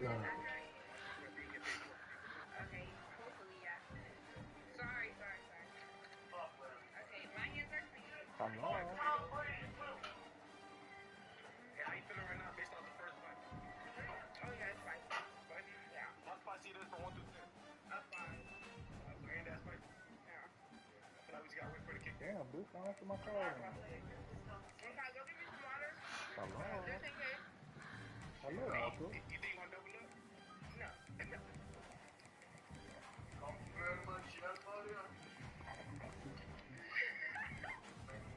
Okay, hopefully, yeah. Sorry. Okay, my hands are clean. Hello. Hey, how you feeling right now based off the first fight? Oh, yeah, it's spicy. Spicy? Yeah. How spicy it is from 1 through 10? A 5. So ain't that spicy? Yeah. I feel like we just gotta wait for the kick. Damn, bitch, don't answer my call. Okay, go give me some water. Hello. Just in case. Hello, Marco. You think you gonna double up? No.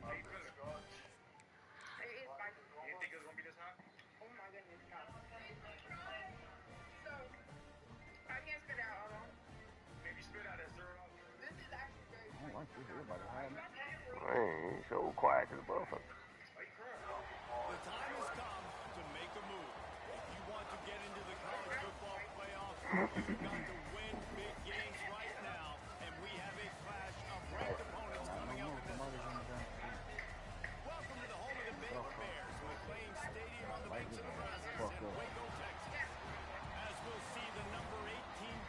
How you feeling? It is spicy. You didn't think it was gonna be this hot? Oh my goodness, God. So, I can't spit out all of them. Maybe spit out that syrup. This is actually very I don't like this. Everybody hiding. Man, it's so quiet to the motherfucker. Why you crying? The time has come to make a move. If you want to get into the college football playoffs, you've got to win big games right now, and we have a clash of ranked opponents coming up in this round. Welcome to the home of the Baylor Bears, McLean Stadium on the banks of the Brazos in Waco, Texas. As we'll see the number 18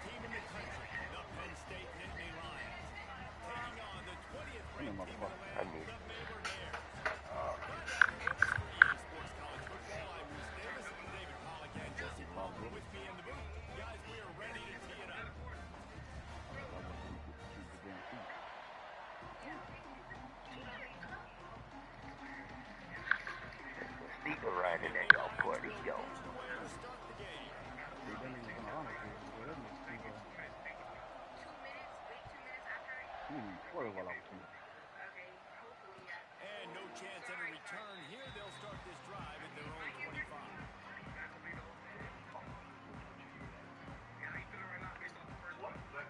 team in the country, the Penn State Nittany Lions, taking on the 20th ranked team in the land, the Baylor Bears. Glad to have you with us for EA Sports College Football. I'm Bruce Davis, David Pollock, and Jesse Palmer with me in the booth. Guys, we are ready to tee it up. Steeper right in that golf court. He go. And no chance at a return here. They'll start this drive at their own 25. How you feeling right now based off the first fight?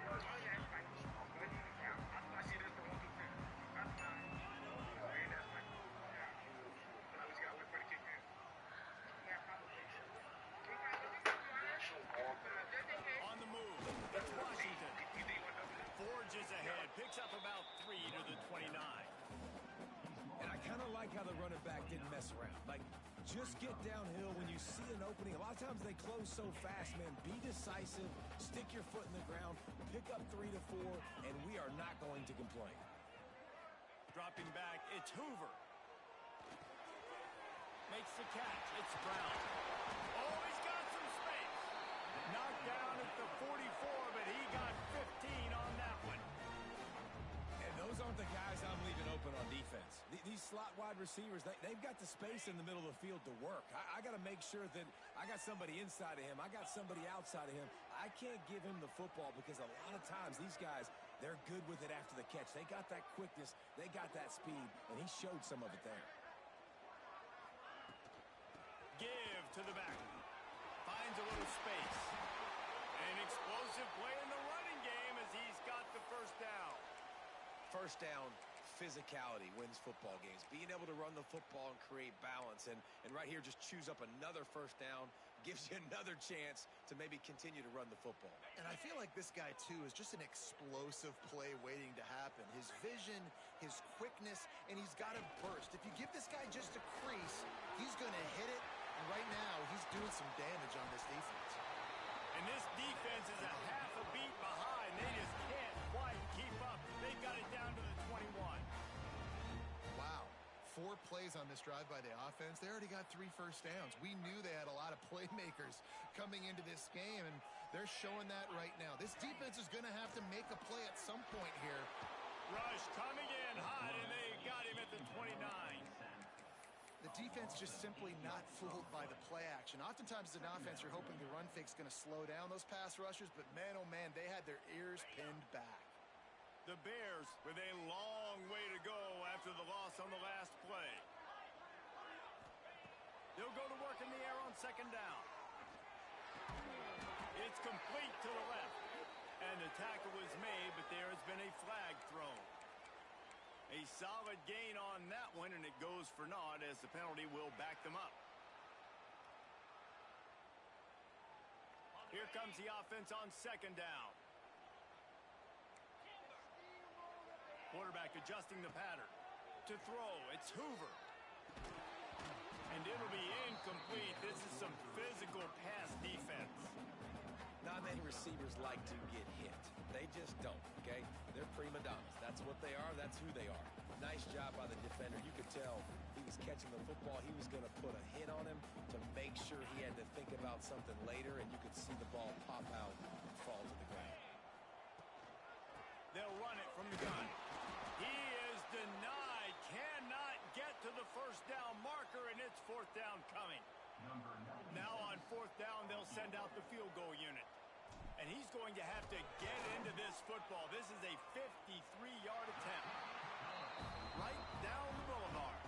Oh, yeah, it's spicy. How spicy it is from 1 through 10? A 5. Ain't that spicy? Yeah. I feel like we just gotta wait for the kick in. Yeah, probably. We can go get some water. Just in case. On the move, it's Washington. You think you gonna double up? Forges ahead, picks up about 3 to the 29. And I kind of like how the running back didn't mess around. Like, just get downhill when you see an opening. A lot of times they close so fast, man. Be decisive, stick your foot in the ground, pick up 3 to 4, and we are not going to complain. Dropping back, it's Hoover. Makes the catch, it's Brown. Oh, he's got some space. Knocked down at the 44, but he got 15 on that one. And those aren't the guys I'm leaving open on defense. These slot wide receivers, they've got the space in the middle of the field to work. I got to make sure that I got somebody inside of him. I got somebody outside of him. I can't give him the football because a lot of times these guys, they're good with it after the catch. They got that quickness. They got that speed, and he showed some of it there. Give to the back. Finds a little space. An explosive play in the running game as he's got the first down. First down, physicality wins football games. Being able to run the football and create balance. And right here, just choose up another first down, gives you another chance to maybe continue to run the football. And I feel like this guy, too, is just an explosive play waiting to happen. His vision, his quickness, and he's got a burst. If you give this guy just a crease, he's going to hit it. And right now, he's doing some damage on this defense. And this defense is a half a beat behind. They just can't quite keep up. They've got it down to the 21. Wow. 4 plays on this drive by the offense. They already got 3 first downs. We knew they had a lot of playmakers coming into this game, and they're showing that right now. This defense is going to have to make a play at some point here. Rush coming in hot, and they got him at the 29. The defense just simply not fooled by the play action. Oftentimes, as an offense, you're hoping the run fake's going to slow down those pass rushers, but man, oh man, they had their ears pinned back. The Bears with a long way to go after the loss on the last play. They'll go to work in the air on second down. It's complete to the left. And the tackle was made, but there has been a flag thrown. A solid gain on that one, and it goes for naught as the penalty will back them up. Here comes the offense on second down. Quarterback adjusting the pattern. To throw, it's Hoover. And it'll be incomplete. This is some physical pass defense. Not many receivers like to get hit. They just don't, okay? They're prima donnas. That's what they are. That's who they are. Nice job by the defender. You could tell he was catching the football. He was going to put a hit on him to make sure he had to think about something later, and you could see the ball pop out and fall to the ground. They'll run it from the gun. He is denied. Cannot get to the first down marker, and it's fourth down coming. Now on fourth down, they'll send out the field goal unit. And he's going to have to get into this football. This is a 53-yard attempt. Right down the boulevard.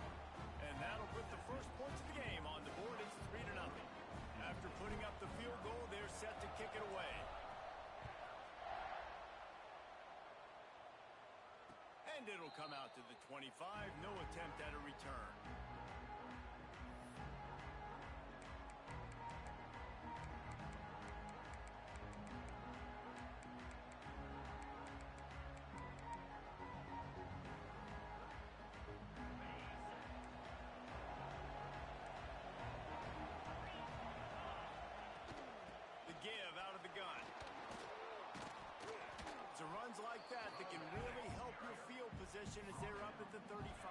And that'll put the first points of the game on the board. It's 3-0. After putting up the field goal, they're set to kick it away. And it'll come out to the 25. No attempt at a return. Give out of the gun. It's a runs like that that can really help your field position as they're up at the 35.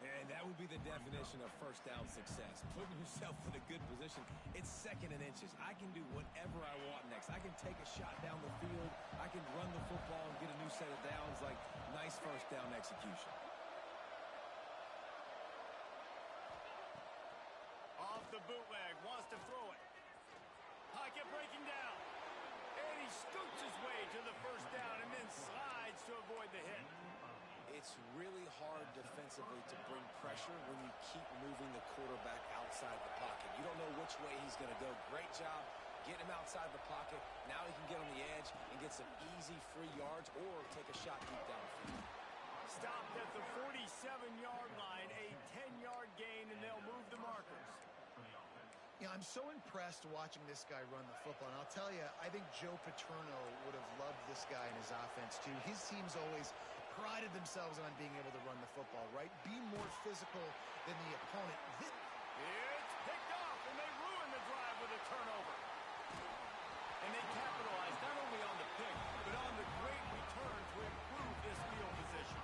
And that would be the definition of first down success. Putting yourself in a good position. It's second and inches. I can do whatever I want next. I can take a shot down the field. I can run the football and get a new set of downs. Like, nice first down execution. Off the bootleg. Wants to throw it. Pocket breaking down. And he scoots his way to the first down and then slides to avoid the hit. It's really hard defensively to bring pressure when you keep moving the quarterback outside the pocket. You don't know which way he's going to go. Great job getting him outside the pocket. Now he can get on the edge and get some easy free yards or take a shot deep downfield. Stopped at the 47-yard line, a 10-yard gain, and they'll move the markers. Yeah, I'm so impressed watching this guy run the football. And I'll tell you, I think Joe Paterno would have loved this guy in his offense, too. His teams always prided themselves on being able to run the football, right? Be more physical than the opponent. It's picked off, and they ruin the drive with a turnover. And they capitalize not only on the pick, but on the great return to improve this field position.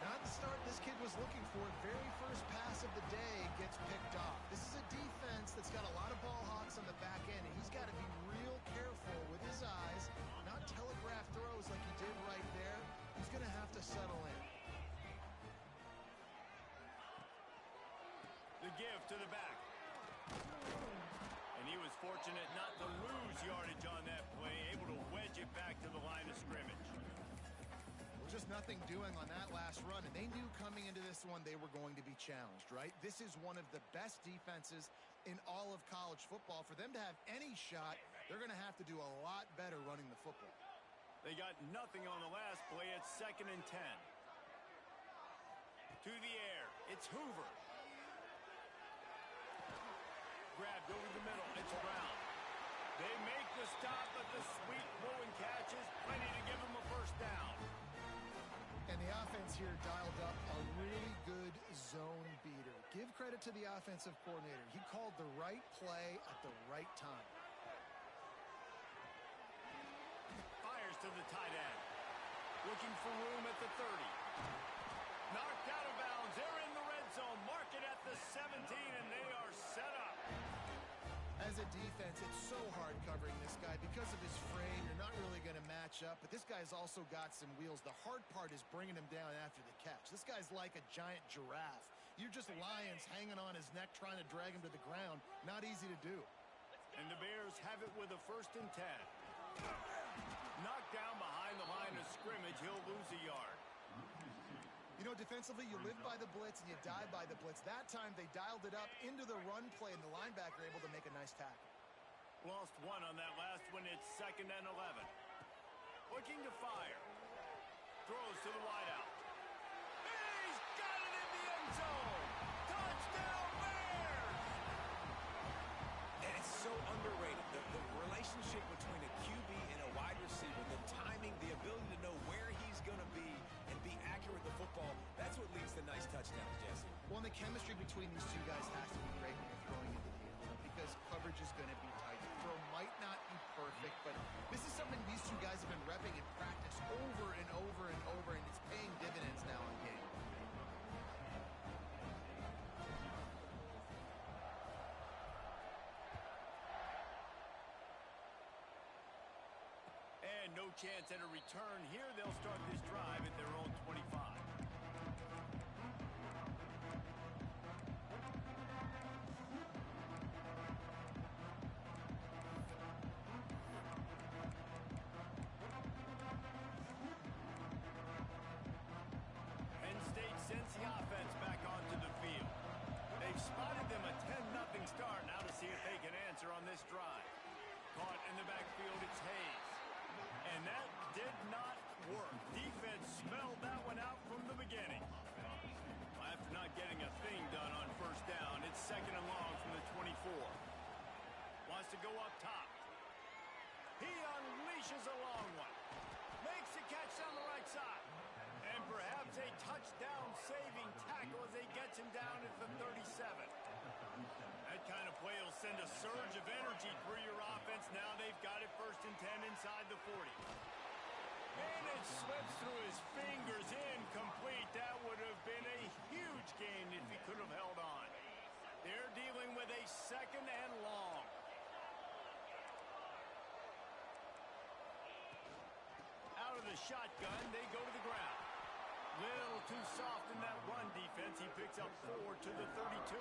Not the start this kid was looking for. Very first pass of the day gets picked off. This is a defense that's got a lot of ball hawks on the back end, and he's got to be real careful with his eyes, not telegraph throws like he did right there. He's going to have to settle in. The give to the back. And he was fortunate not to lose yardage on that play, able to wedge it back to the line of scrimmage. Just nothing doing on that last run, and they knew coming into this one they were going to be challenged, right? This is one of the best defenses in all of college football. For them to have any shot, they're going to have to do a lot better running the football. They got nothing on the last play. It's 2nd and 10. To the air. It's Hoover. Grabbed over the middle. It's Brown. They make the stop, but the sweet throw and catch is plenty to give them a first down. And the offense here dialed up a really good zone beater. Give credit to the offensive coordinator. He called the right play at the right time. Fires to the tight end. Looking for room at the 30. Knocked out of bounds. They're in the red zone. Mark it at the 17, and they are set up. As a defense, it's so hard covering this guy. Because of his frame, you're not really going to match up. But this guy's also got some wheels. The hard part is bringing him down after the catch. This guy's like a giant giraffe. You're just lions hanging on his neck trying to drag him to the ground. Not easy to do. And the Bears have it with a 1st and 10. Knocked down behind the line of scrimmage. He'll lose a yard. You know, defensively, you live by the blitz and you die by the blitz. That time, they dialed it up into the run play, and the linebacker able to make a nice tackle. Lost one on that last one. It's 2nd and 11. Looking to fire. Throws to the wideout. He's got it in the end zone. Touchdown, Bears! And it's so underrated. The relationship between a QB and a wide receiver, the timing, the ability to know where he's going to be and be accurate with the football, that's what leads to nice touchdowns, Jesse. Well, and the chemistry and over, and it's paying dividends now in game. And no chance at a return here. They'll start this drive at their own 25. Penn State sends the offense back onto the field. They've spotted them a 10-0 start. Now to see if they can answer on this drive. Caught in the backfield, it's Hayes. And that did not work. Defense smelled that one out from the beginning. After not getting a thing done on first down, it's 2nd and long from the 24. Wants to go up top. He unleashes a long one. Makes the catch down the right side. And perhaps a touchdown-saving tackle as he gets him down at the 37. That kind of play will send a surge of energy through your offense. Now they've got it 1st and 10 inside the 40. And it slips through his fingers, incomplete. That would have been a huge gain if he could have held on. They're dealing with a 2nd and long. Out of the shotgun, they go to the ground. Little too soft in that run defense. He picks up 4 to the 32.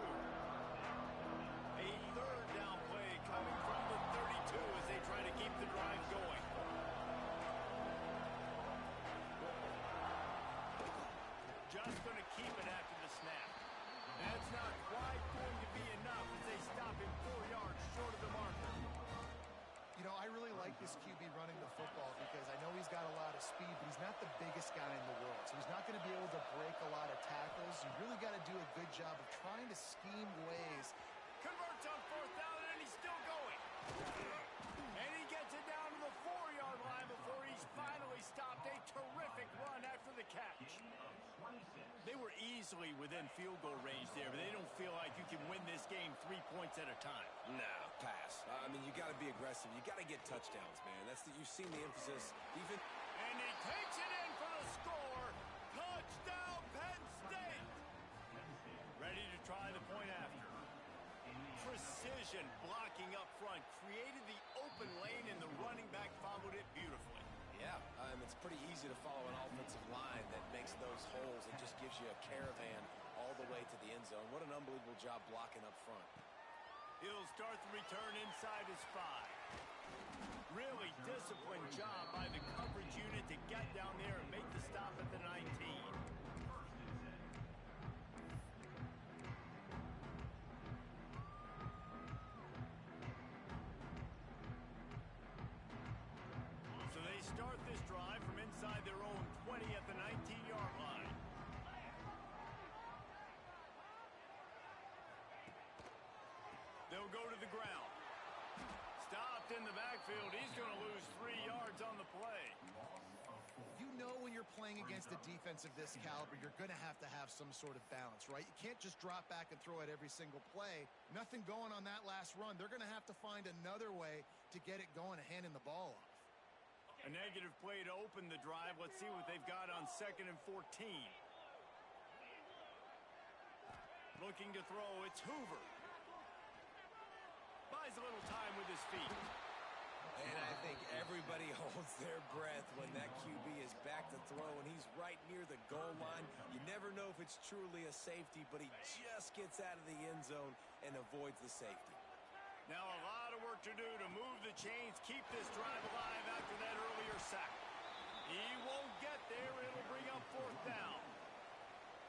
A 3rd down play coming from the 32 as they try to keep the drive going. Just going to keep it after the snap. That's not quite going to be enough as they stop him 4 yards short of the marker. You know, I really like this QB running the football because I know he's got a lot of speed, but he's not the biggest guy in the world. So he's not going to be able to break a lot of tackles. You really got to do a good job of trying to scheme ways. Converts on 4th down, and he's still going. And he gets it down to the 4-yard line before he's finally stopped. A terrific run after the catch. They were easily within field goal range there, but they don't feel like you can win this game 3 points at a time. No, pass. I mean, you got to be aggressive. You got to get touchdowns, man. You've seen the emphasis. Even. And he takes it in for the score. Touchdown, Penn State. Ready to try the point after. Precision blocking up front created the open lane, and the running back followed it beautifully. Yeah, it's pretty easy to follow an offensive line that makes those holes and just gives you a caravan all the way to the end zone. What an unbelievable job blocking up front. He'll start the return inside his 5. Really disciplined job by the coverage unit to get down there and make the stop at the 19. So they start this drive from inside their own 20 at the 19-yard line. They'll go to the ground. Stopped in the backfield. He's going to lose 3 yards on the play. You know when you're playing against a defense of this caliber, you're going to have some sort of balance, right? You can't just drop back and throw it every single play. Nothing going on that last run. They're going to have to find another way to get it going and handing the ball off. A negative play to open the drive. Let's see what they've got on 2nd and 14. Looking to throw, it's Hoover. Buys a little time with his feet. And I think everybody holds their breath when that QB is back to throw and he's right near the goal line. You never know if it's truly a safety, but he just gets out of the end zone and avoids the safety. Now a lot of work to do to move the chains, keep this drive alive after that earlier sack. He won't get there. It'll bring up 4th down.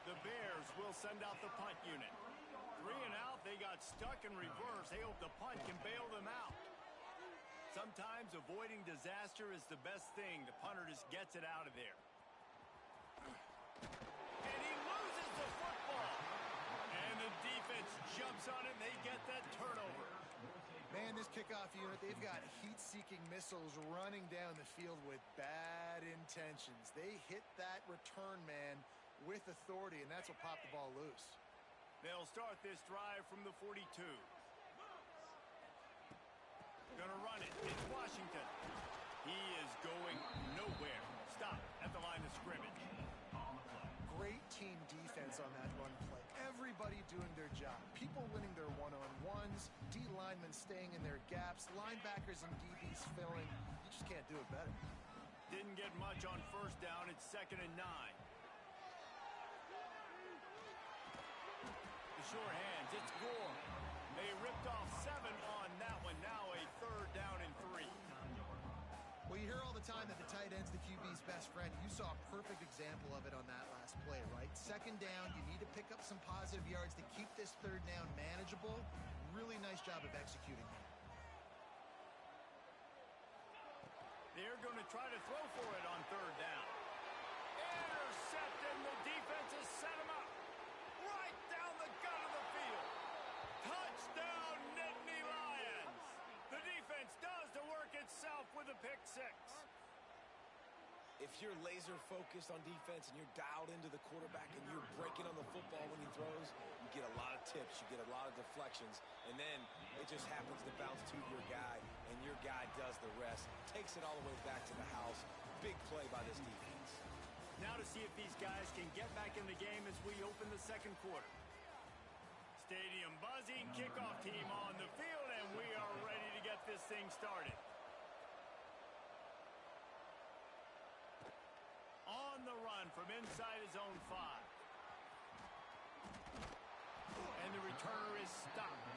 The Bears will send out the punt unit. 3 and out. They got stuck in reverse. They hope the punt can bail them out. Sometimes avoiding disaster is the best thing. The punter just gets it out of there. And he loses the football. And the defense jumps on it, and they get that turnover. Man, this kickoff unit, they've got heat-seeking missiles running down the field with bad intentions. They hit that return man with authority, and that's what popped the ball loose. They'll start this drive from the 42. Gonna run it. It's Washington. He is going nowhere. Stop at the line of scrimmage. Great team defense on that run play. Everybody doing their job. People winning their one-on-ones, D linemen staying in their gaps, linebackers and DBs filling. You just can't do it better. Didn't get much on first down. It's 2nd and 9. The sure hands. It's Gore. They ripped off 7 on that one. Now a 3rd down and 3. Well, you hear all the time that the tight end's the QB's best friend. You saw a perfect example of it on that last play, right? 2nd down, you need to pick up some positive yards to keep this 3rd down manageable. Really nice job of executing that. They're going to try to throw for it on 3rd down. Intercepted. The defense has set him up. Right down the gut of the field. Touchdown, Nittany Lions. The defense does the work itself with a pick 6. If you're laser focused on defense and you're dialed into the quarterback and you're breaking on the football when he throws, you get a lot of tips, you get a lot of deflections, and then it just happens to bounce to your guy, and your guy does the rest, takes it all the way back to the house. Big play by this defense. Now to see if these guys can get back in the game as we open the 2nd quarter. Stadium buzzing, kickoff team on the field, and we are ready to get this thing started. On the run from inside his own 5. And the returner is stopped.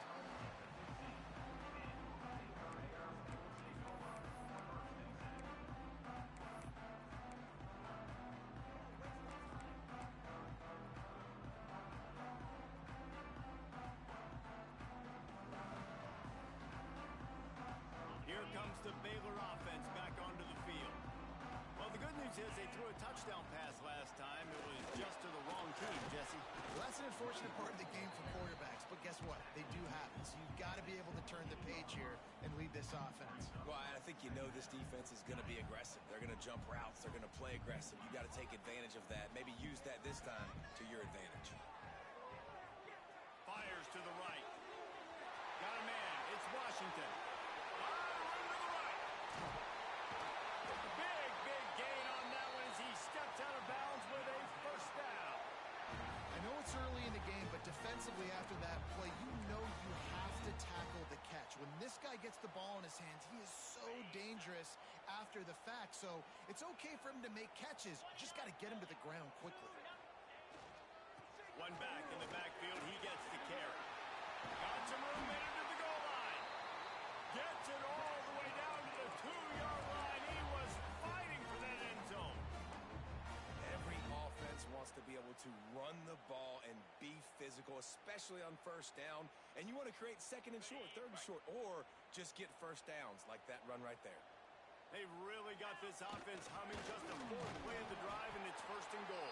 Here comes the Baylor offense back onto the field. Well, the good news is they threw a touchdown pass last time. It was just to the wrong team, Jesse. Well, that's an unfortunate part of the game for quarterbacks, but guess what? They do happen, so you've got to be able to turn the page here and lead this offense. Well, I think you know this defense is going to be aggressive. They're going to jump routes. They're going to play aggressive. You got to take advantage of that. Maybe use that this time to your advantage. Fires to the right. Got a man. It's Washington. Fire to the right. Big gain on that one as he stepped out of bounds with a 1st down. I know it's early in the game, but defensively after that play, you know you have to tackle the catch. When this guy gets the ball in his hands, he is so dangerous after the fact. So it's okay for him to make catches. You just got to get him to the ground quickly. One back in the backfield. He gets the carry. Got some room into the goal line. Gets it all the way down to the 2-yard line. He was fighting for that end zone. Every offense wants to be able to run the ball and be physical, especially on 1st down. And you want to create 2nd and short, 3rd and short, or just get 1st downs like that run right there. They've really got this offense humming. Just a 4th play of the drive, and it's 1st and goal.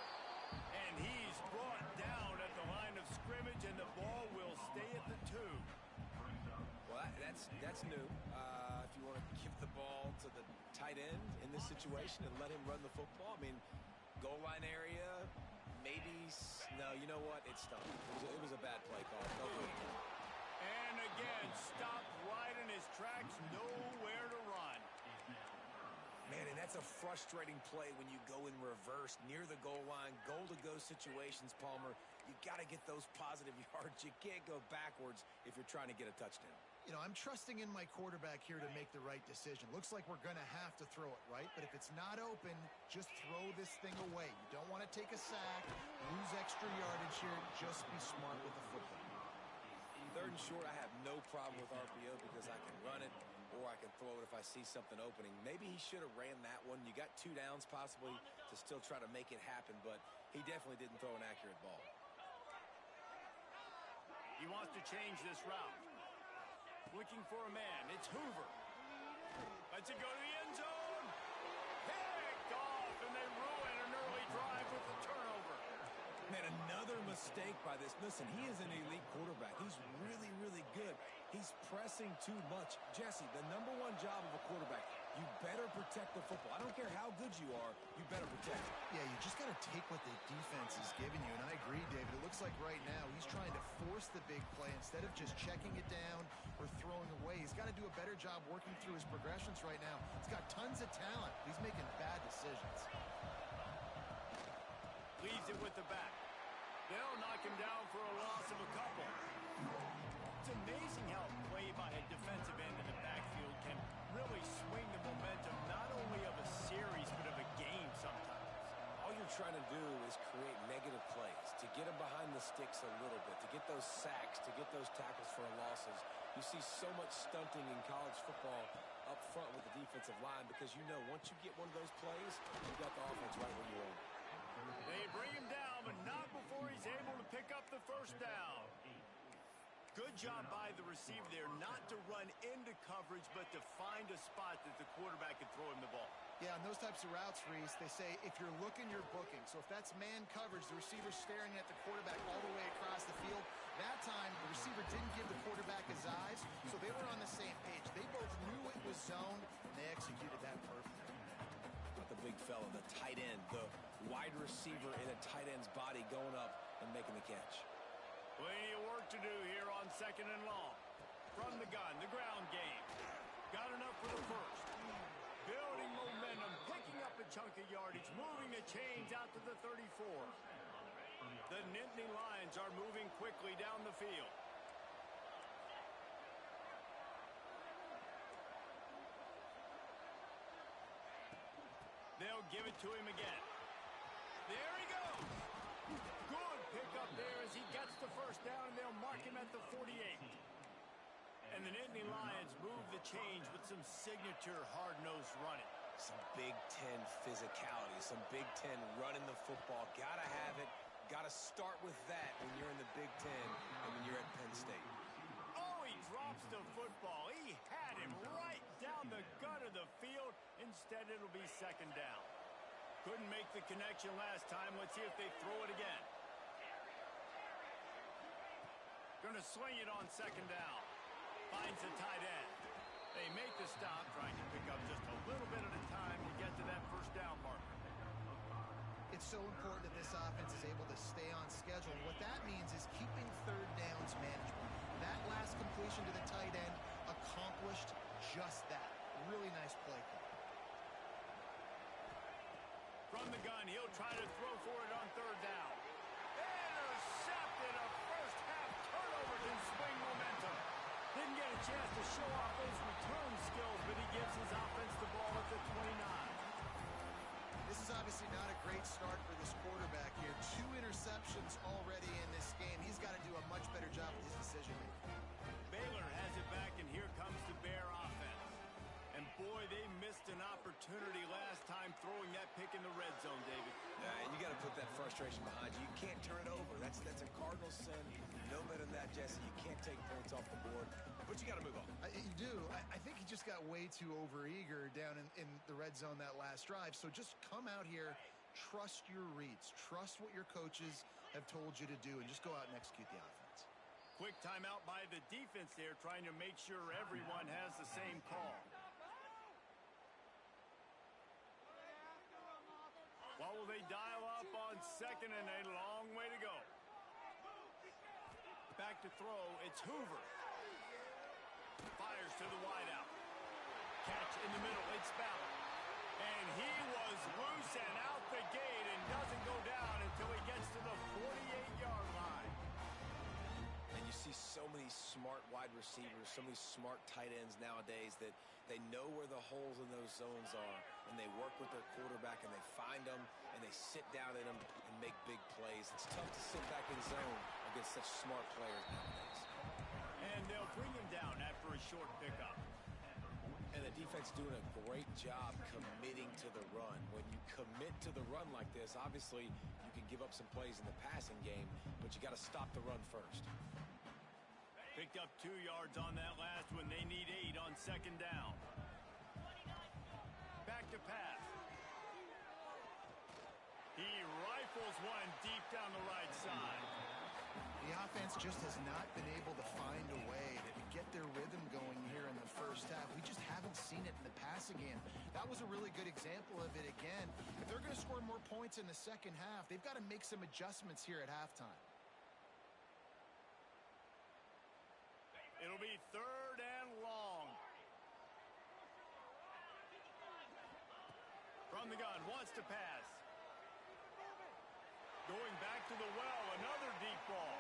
And he's brought down at the line of scrimmage, and the ball will stay at the 2. Well, that's new. If you want to give the ball to the tight end in this situation and let him run the football, I mean, goal line area, maybe. No, you know what? It stopped. It was a bad play call. No good. And again, stopped right in his tracks, nowhere to run. Man, and that's a frustrating play when you go in reverse near the goal line, goal-to-go situations, Palmer. You got to get those positive yards. You can't go backwards if you're trying to get a touchdown. You know, I'm trusting in my quarterback here to make the right decision. Looks like we're going to have to throw it, right? But if it's not open, just throw this thing away. You don't want to take a sack, lose extra yardage here. Just be smart with the football. 3rd and short, I have no problem with RPO because I can run it or I can throw it if I see something opening. Maybe he should have ran that one. You got 2 downs possibly to still try to make it happen, but he definitely didn't throw an accurate ball. He wants to change this route. Looking for a man. It's Hoover. Lets it go to the end zone. Picked off, and they ruin an early drive with the turnover. Man, another mistake by this. Listen, he is an elite quarterback. He's really, really good. He's pressing too much. Jesse, the #1 job of a quarterback, You better protect the football. I don't care how good you are. You better protect it. Yeah, you just got to take what the defense is giving you. And I agree, David. It looks like right now he's trying to force the big play instead of just checking it down or throwing away. He's got to do a better job working through his progressions right now. He's got tons of talent. He's making bad decisions. Leaves it with the back. They'll knock him down for a loss of a couple. It's amazing how play by a defensive end in the backfield can really swing the momentum not only of a series but of a game sometimes. All you're trying to do is create negative plays, to get them behind the sticks a little bit, to get those sacks, to get those tackles for losses. You see so much stunting in college football up front with the defensive line because you know once you get one of those plays, you got the offense right where you want it. They bring him down, but not before he's able to pick up the first down. Good job by the receiver there not to run into coverage, but to find a spot that the quarterback can throw him the ball. Yeah, on those types of routes, Reese, they say if you're looking, you're booking. So if that's man coverage, the receiver's staring at the quarterback all the way across the field. That time, the receiver didn't give the quarterback his eyes, so they were on the same page. They both knew it was zoned, and they executed that perfectly. But the big fella, the tight end, the wide receiver in a tight end's body going up and making the catch. Plenty of work to do here on 2nd and long. From the gun, the ground game. Got enough for the first. Building momentum, picking up a chunk of yardage, moving the chains out to the 34. The Nittany Lions are moving quickly down the field. They'll give it to him again. There he goes. Good pickup there as he gets the first down, and they'll mark him at the 48. And the Nittany Lions move the change with some signature hard-nosed running. Some Big Ten physicality, some Big Ten running the football. Gotta have it. Gotta start with that when you're in the Big Ten and when you're at Penn State. Oh, he drops the football. He had him right down the gut of the field. Instead, it'll be 2nd down. Couldn't make the connection last time. Let's see if they throw it again. Gonna sling it on 2nd down. Finds the tight end. They make the stop, trying to pick up just a little bit at a time to get to that first down marker. It's so important that this offense is able to stay on schedule. What that means is keeping 3rd downs manageable. That last completion to the tight end accomplished just that. Really nice play call. From the gun, he'll try to throw for it on 3rd down. Intercepted, a first half turnover to swing momentum. Didn't get a chance to show off those return skills, but he gives his offense the ball at the 29. This is obviously not a great start for this quarterback here. 2 interceptions already in this game. He's got to do a much better job with his decision-making. Baylor has it back, and here comes the Bear offense. And boy, they missed an opportunity last time throwing that pick in the red zone, David. You got to put that frustration behind you. You can't turn it over. That's a cardinal sin. No better than that, Jesse. You can't take points off the board, but you got to move on. You do. I think he just got way too overeager down in the red zone that last drive. So just come out here, trust your reads, trust what your coaches have told you to do, and just go out and execute the offense. Quick timeout by the defense there, trying to make sure everyone has the same call. What will they dial up on 2nd and a long way to go? Back to throw, it's Hoover. Fires to the wideout. Catch in the middle, it's Ballard. And he was loose and out the gate and doesn't go down until he gets to the 48-yard line. And you see so many smart wide receivers, so many smart tight ends nowadays that they know where the holes in those zones are, and they work with their quarterback, and they find them, and they sit down in them and make big plays. It's tough to sit back in zone against such smart players nowadays. And they'll bring him down after a short pickup. And the defense doing a great job committing to the run. When you commit to the run like this, obviously you can give up some plays in the passing game, but you got to stop the run first. Picked up 2 yards on that last one. They need 8 on 2nd down. Back to pass. He rifles one deep down the right side. The offense just has not been able to find a way to get their rhythm going here in the first half. We just haven't seen it in the passing game. That was a really good example of it again. If they're going to score more points in the second half, they've got to make some adjustments here at halftime. It'll be 3rd and long. From the gun, wants to pass. Going back to the well, another deep ball.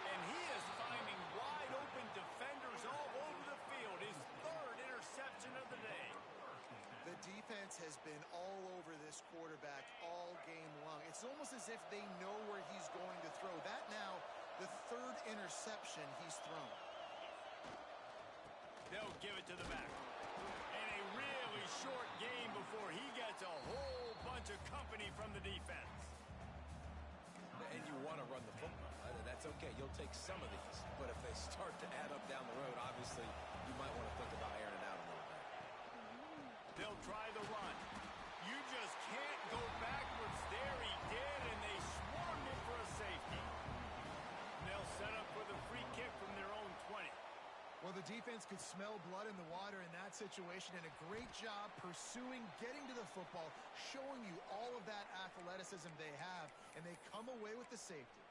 And he is finding wide open defenders all over the field. His 3rd interception of the day. The defense has been all over this quarterback all game long. It's almost as if they know where he's going to throw. That now, the 3rd interception he's thrown. They'll give it to the back. And a really short game before he gets a whole bunch of company from the defense. And you want to run the football. That's okay. You'll take some of these. But if they start to add up down the road, obviously, you might want to think about airing it out a little bit. They'll try the run. You just can't go backwards there. He did, and they swarmed him for a safety. And they'll set up for the free kick from their own 20. Well, the defense could smell blood in the water in that situation, and a great job pursuing, getting to the football, showing you all of that athleticism they have, and they come away with the safety.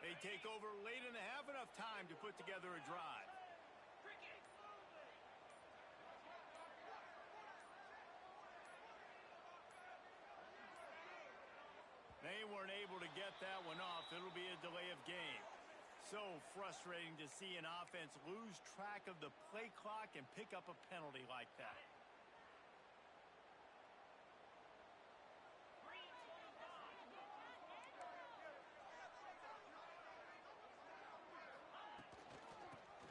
They take over late in the half, enough time to put together a drive. They weren't able to get that one off. It'll be a delay of game. So frustrating to see an offense lose track of the play clock and pick up a penalty like that.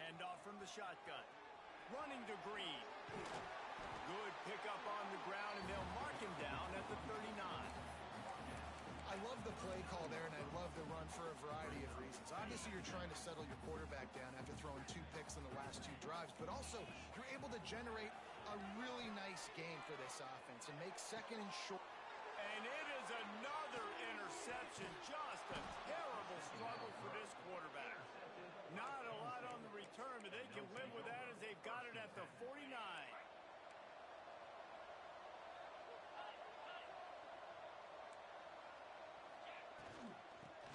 Handoff from the shotgun. Running to Green. Good pickup on the ground, and they'll mark him down at the 39. I love the play call there, and I love the run for a variety of reasons. Obviously, you're trying to settle your quarterback down after throwing 2 picks in the last 2 drives, but also you're able to generate a really nice game for this offense and make 2nd and short. And it is another interception. Just a terrible struggle for this quarterback. Not a lot on the return, but they can live with that as they've got it at the 49.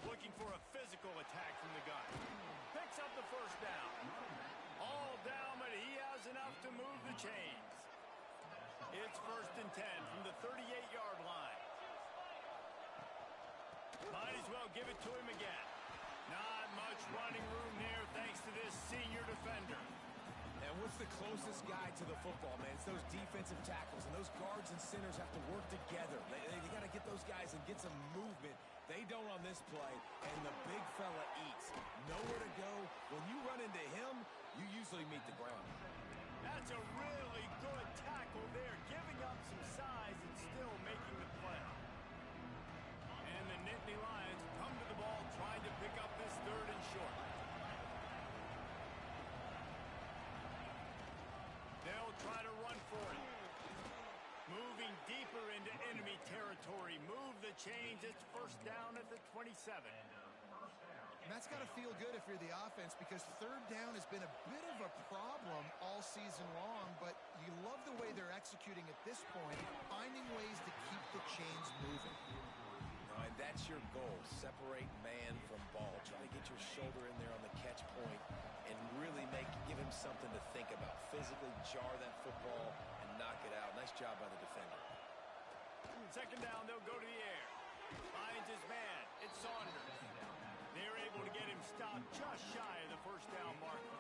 Looking for a physical attack from the gun. Picks up the 1st down. All down, but he has enough to move the chains. It's 1st and 10 from the 38-yard line. Might as well give it to him again. Not much running room there thanks to this senior defender. And what's the closest guy to the football, man? It's those defensive tackles, and those guards and centers have to work together. They got to get those guys and get some movement. They don't on this play, and the big fella eats. Nowhere to go. When you run into him, you usually meet the ground. That's a really good tackle there, giving up some size and still making the play. And the Nittany Lions come to the ball trying to pick up this 3rd and short. They'll try to run for it. Moving deeper into enemy territory. Move the chains. It's 1st down at the 27. And that's got to feel good if you're the offense, because 3rd down has been a bit of a problem all season long, but you love the way they're executing at this point, finding ways to keep the chains moving. And that's your goal. Separate man from ball. Try to get your shoulder in there on the catch point and really give him something to think about. Physically jar that football and knock it out. Nice job by the defender. 2nd down, they'll go to the air. Finds his man. It's Saunders. They're able to get him stopped just shy of the 1st down marker.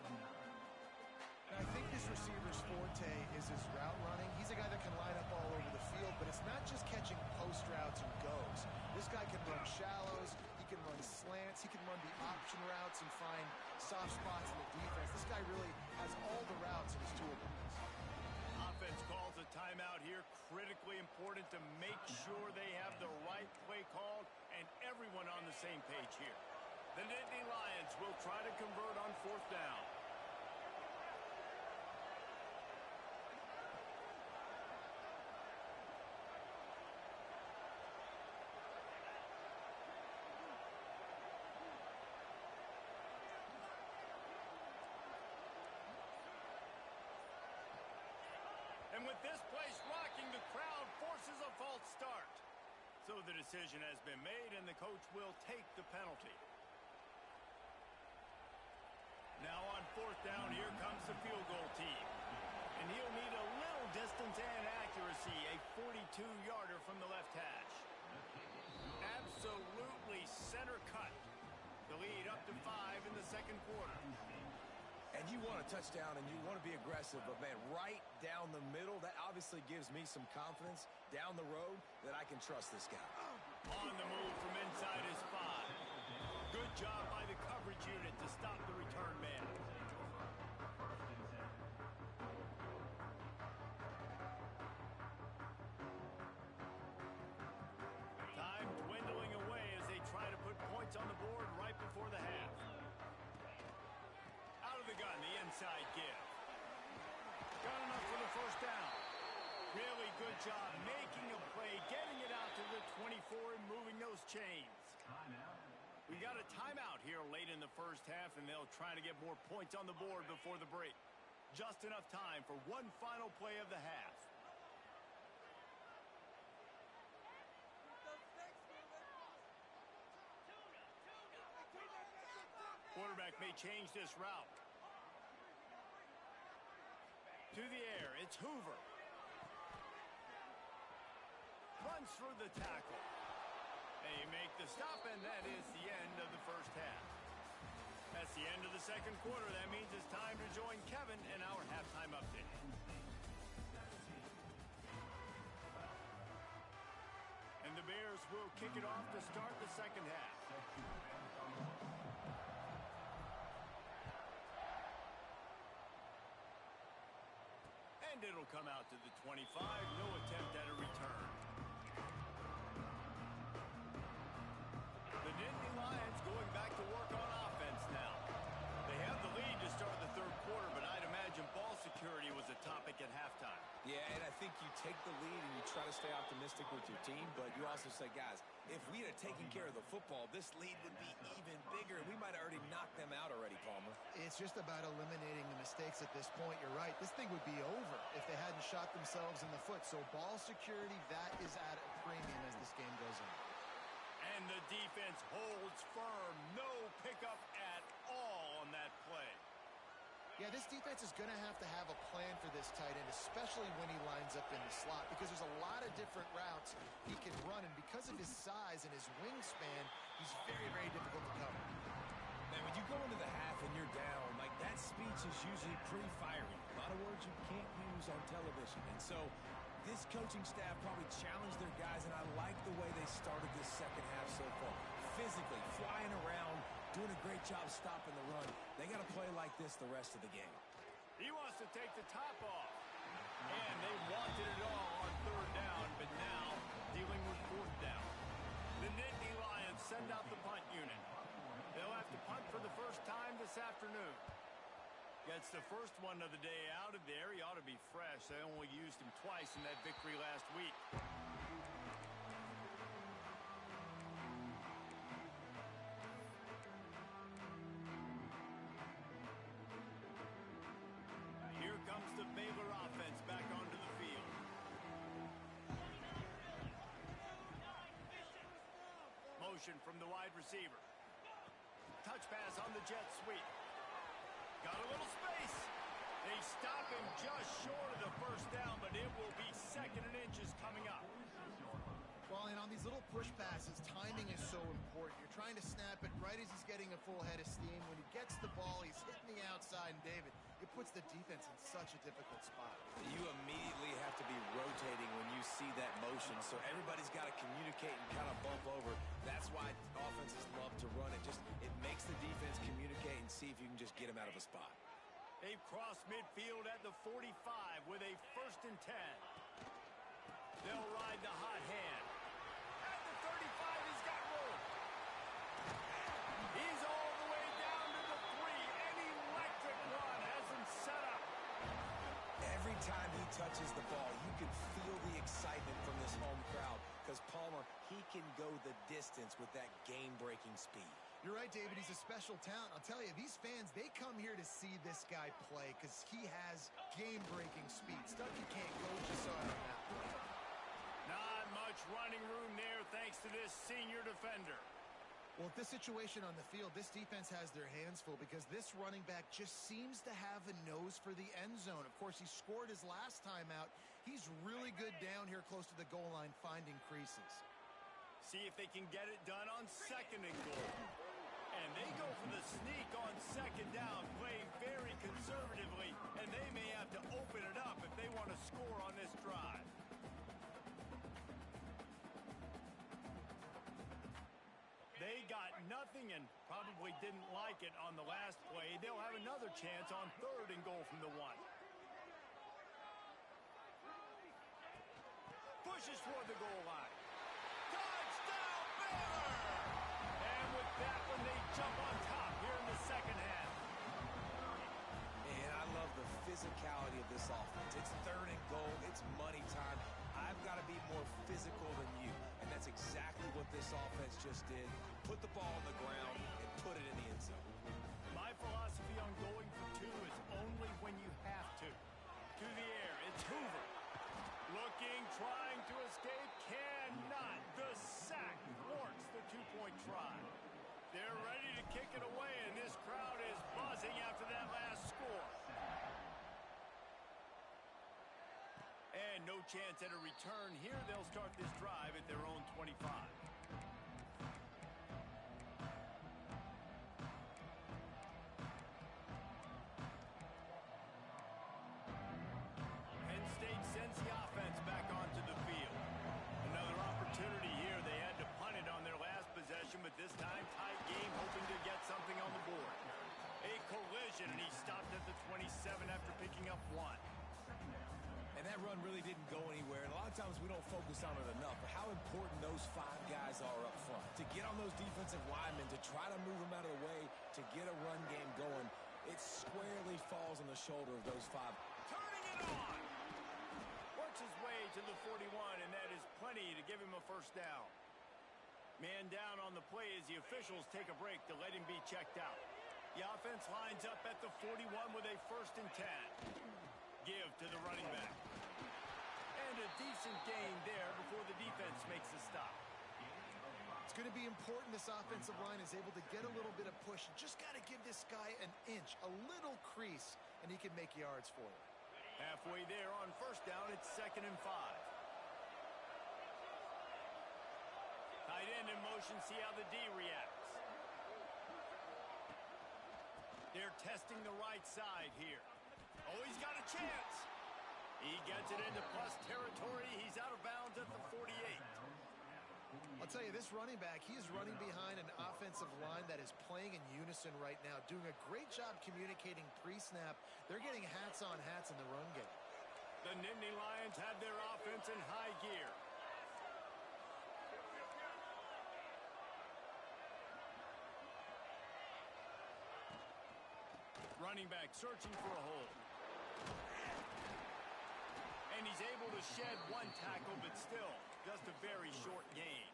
And I think this receiver's forte is his route running. He's a guy that can line up all over the field, but it's not just catching post routes and goes. This guy can run shallows, he can run slants, he can run the option routes and find soft spots in the defense. This guy really has all the routes in his toolbox. Offense calls a timeout here. Critically important to make sure they have the right play called and everyone on the same page here. The Nittany Lions will try to convert on 4th down. with this place rocking, the crowd forces a false start. So the decision has been made, and the coach will take the penalty. Now on fourth down, here comes the field goal team. And he'll need a little distance and accuracy, a 42-yarder from the left hash. Absolutely center cut. The lead up to 5 in the second quarter. And you want a touchdown and you want to be aggressive, but man, right down the middle, that obviously gives me some confidence down the road that I can trust this guy. On the move from inside his 5. Good job by the coverage unit to stop the return man. Time dwindling away as they try to put points on the board right before the half. Out of the gun, the inside give. Got enough for the first down. Really good job making a play, getting it out to the 24 and moving those chains. We got a timeout here late in the first half, and they'll try to get more points on the board before the break. Just enough time for one final play of the half. Quarterback may change this route. To the air, it's Hoover. Runs through the tackle. They make the stop, and that is the end of the first half. That's the end of the second quarter. That means it's time to join Kevin in our halftime update. And the Bears will kick it off to start the second half. And it'll come out to the 25. No attempt at a return. The Nittany Lions going back to work on offense now. They have the lead to start the third quarter, but I'd imagine ball security was a topic at halftime. Yeah, and I think you take the lead and you try to stay optimistic with your team, but you also say, guys, if we had taken care of the football, this lead would be even bigger, and we might have already knocked them out already, Palmer. It's just about eliminating the mistakes at this point. You're right. This thing would be over if they hadn't shot themselves in the foot. So ball security, that is at a premium as this game goes on. And the defense holds firm. No pickup at all on that play. Yeah, this defense is going to have a plan for this tight end, especially when he lines up in the slot, because there's a lot of different routes he can run, and because of his size and his wingspan, he's very, very difficult to cover. Man, when you go into the half and you're down, like, that speech is usually pretty fiery. A lot of words you can't use on television. And so this coaching staff probably challenged their guys, and I like the way they started this second half so far. Physically, flying around, doing a great job stopping the run. They got to play like this the rest of the game. He wants to take the top off. And they wanted it all on third down, but now dealing with fourth down. The Nittany Lions send out the punt unit. They'll have to punt for the first time this afternoon. Gets the first one of the day out of there. He ought to be fresh. They only used him twice in that victory last week. Here comes the Baylor offense back onto the field. Motion from the wide receiver. Touch pass on the jet sweep. Got a little space. They stop him just short of the first down, but it will be second and inches coming up. Well, and on these little push passes, timing is so important. You're trying to snap it right as he's getting a full head of steam. When he gets the ball, he's hitting the outside, and David, it puts the defense in such a difficult spot. You immediately have to be rotating when you see that motion, so everybody's got to communicate and kind of bump over. That's why offenses love to run it. It makes the defense communicate and see if you can just get him out of a spot. They've crossed midfield at the 45 with a 1st and 10. They'll ride the hot hand. At the 35, he's got room. He's all the way down to the 3. An electric run has him set up. Every time he touches the ball, you can feel the excitement from this home crowd because Palmer, he can go the distance with that game-breaking speed. You're right, David. He's a special talent. I'll tell you, these fans, they come here to see this guy play because he has game-breaking speed. Stuff you can't coach. You saw it on that play. Not much running room there thanks to this senior defender. Well, at this situation on the field, this defense has their hands full because this running back just seems to have a nose for the end zone. Of course, he scored his last time out. He's really good down here close to the goal line finding creases. See if they can get it done on 2nd and goal. And they go for the sneak on 2nd down, playing very conservatively, and they may have to open it up if they want to score on this drive. They got nothing and probably didn't like it on the last play. They'll have another chance on 3rd and goal from the 1. Pushes toward the goal line. Touchdown, Baylor! And with that one, they jump on top here in the 2nd half. And I love the physicality of this offense. It's 3rd and goal. It's money time. I've got to be more physical than you. And that's exactly what this offense just did. Put the ball on the ground and put it in the end zone. My philosophy on going for 2 is only when you have to. To the air, it's Hoover. Looking, trying to escape, cannot. The sack thwarts the 2-point try. They're ready to kick it away, and this crowd is buzzing after that last score. And no chance at a return here. They'll start this drive at their own 25. Penn State sends the offense back onto the field. Another opportunity here. They had to punt it on their last possession, but this time tight game, hoping to get something on the board. A collision, and he stopped at the 27 after picking up 1. And that run really didn't go anywhere. And a lot of times we don't focus on it enough. But how important those 5 guys are up front. To get on those defensive linemen, to try to move them out of the way, to get a run game going, it squarely falls on the shoulder of those 5. Turning it on! Works his way to the 41, and that is plenty to give him a 1st down. Man down on the play as the officials take a break to let him be checked out. The offense lines up at the 41 with a 1st and 10. Give to the running back. And a decent gain there before the defense makes the stop. It's going to be important this offensive line is able to get a little bit of push. Just got to give this guy an inch, a little crease, and he can make yards for you. Halfway there on 1st down, it's 2nd and 5. Tight end in motion, see how the D reacts. They're testing the right side here. Oh, he's got a chance. He gets it into plus territory. He's out of bounds at the 48. I'll tell you, this running back, he is running behind an offensive line that is playing in unison right now, doing a great job communicating pre-snap. They're getting hats on hats in the run game. The Nittany Lions have their offense in high gear. Running back searching for a hole. And he's able to shed 1 tackle, but still just a very short gain.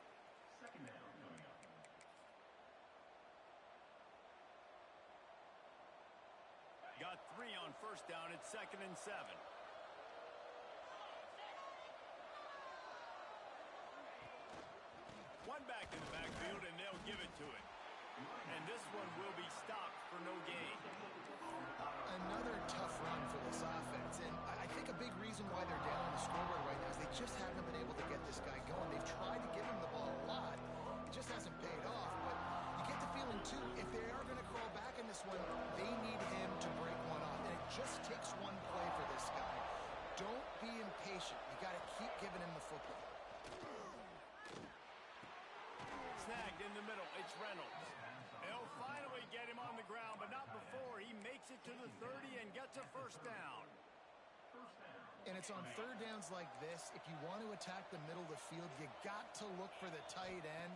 Got 3 on 1st down. It's 2nd and 7. One back in the backfield, and they'll give it to it. And this one will be stopped for no gain. Another tough run for this offense, and I think a big reason why they're down on the scoreboard right now is they just haven't been able to get this guy going. They've tried to give him the ball a lot. It just hasn't paid off, but you get the feeling, too, if they are going to crawl back in this one, they need him to break one off, and it just takes one play for this guy. Don't be impatient. You got to keep giving him the football. Snagged in the middle. It's Reynolds. They'll finally get him on the ground, but not before he makes it to the 30 and gets a 1st down. And it's on 3rd downs like this. If you want to attack the middle of the field, you got to look for the tight end.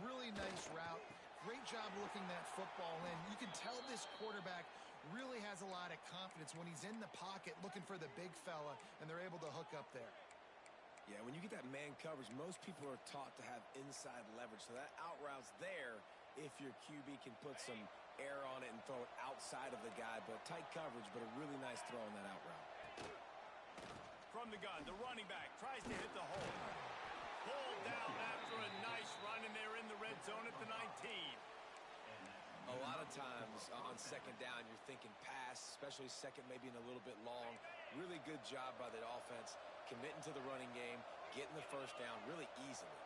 Really nice route. Great job looking that football in. You can tell this quarterback really has a lot of confidence when he's in the pocket looking for the big fella, and they're able to hook up there. Yeah, when you get that man coverage, most people are taught to have inside leverage. So that out route's there if your QB can put some air on it and throw it outside of the guy. But tight coverage, but a really nice throw on that out route. From the gun, the running back tries to hit the hole. Pulled down after a nice run, and they're in the red zone at the 19. A lot of times on second down, you're thinking pass, especially second maybe in a little bit long. Really good job by the offense, committing to the running game, getting the first down really easily.